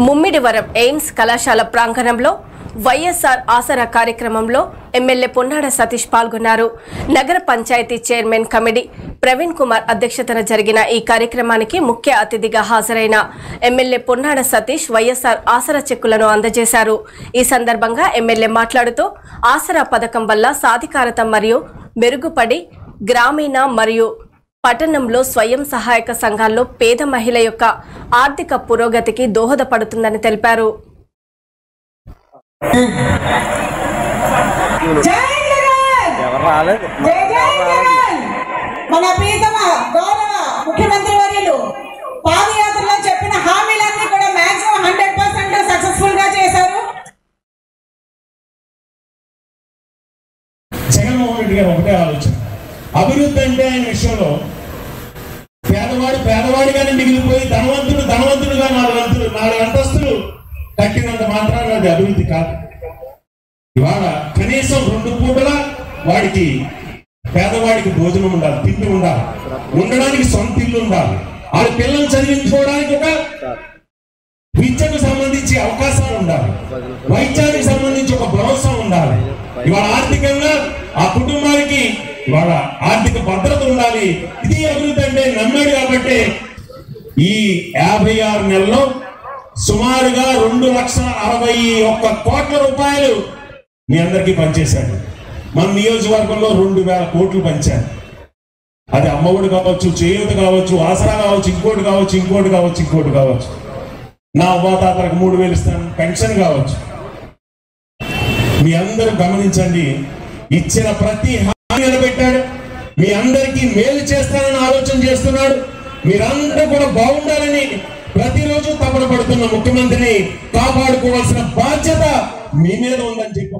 Mummidivaram AIIMS కళాశాల ప్రాంగణంలో వైఎస్ఆర్ ఆసరా కార్యక్రమంలో ఎమ్మెల్యే పొన్నాడ సతీష్ పాల్గొన్నారు. నగర పంచాయతీ చైర్మన్ కమిటీ ప్రవీణ్ కుమార్ అధ్యక్షతన జరిగిన ఈ కార్యక్రమానికి ముఖ్య అతిథిగా హాజరైన ఎమ్మెల్యే పొన్నాడ సతీష్ వైఎస్ఆర్ ఆసరా చెక్కులను అందజేశారు. ఈ సందర్భంగా ఎమ్మెల్యే మాట్లాడుతూ ఆసరా పథకం వల్ల సాధికారత మరియు మెరుగుపడి గ్రామీణ మరియు పట్టణంలో స్వయం సహాయక సంఘాల్లో పేద మహిళ యొక్క ఆర్థిక పురోగతికి దోహదపడుతుందని తెలిపారు. మన ప్రియతమ గౌరవ ముఖ్యమంత్రి వర్యులు పాదయాత్రలో చెప్పిన హామీలన్నీ కూడా మాక్సిమం 100% సక్సెస్ఫుల్ గా చేశారు. జగన్మోహన్ రెడ్డి గారు ఒకటే ఆలోచన, అభివృద్ధి అంటే ఆయన విషయంలో పేదవాడిగానే మిగిలిపోయి ధనవంతుడుగా 4 అంతస్తులు కట్టినంత మాత్రాన అది అభివృద్ధి కాదు. ఇవాళ కనీసం 2 పూటల వాడికి పేదవాడికి భోజనం ఉండాలి, తిండి ఉండాలి, ఉండడానికి సొంత ఇల్లు ఉండాలి, వాళ్ళ పిల్లలు చదివించుకోవడానికి ఒక విద్యకు సంబంధించి అవకాశాలు ఉండాలి, వైద్యానికి సంబంధించి ఒక భరోసా ఉండాలి. ఇవాళ ఆర్థికంగా ఆ కుటుంబానికి ఇవాళ ఆర్థిక భద్రత ఉండాలి. ఇది అభివృద్ధి అంటే నమ్మాడు. కాబట్టి ఈ 56 నెలల్లో సుమారుగా 2,61 కోట్ల రూపాయలు మీ అందరికీ పనిచేశాడు. మన నియోజకవర్గంలో 2,000 కోట్లు పంచారు. అది అమ్మఒడి కావచ్చు, చేయూత కావచ్చు, ఆసరా కావచ్చు, ఇంకోటి కావచ్చు. నా అవ్వాతాతలకు 3,000 ఇస్తాను, పెన్షన్ కావచ్చు. మీ అందరూ గమనించండి, ఇచ్చిన ప్రతి హామీ నిలబెట్టాడు. మీ అందరికీ మేలు చేస్తానని ఆలోచన చేస్తున్నాడు. మీరందరూ కూడా బాగుండాలని ప్రతిరోజు తపన పడుతున్న ముఖ్యమంత్రిని కాపాడుకోవాల్సిన బాధ్యత మీ మీద ఉందని చెప్పి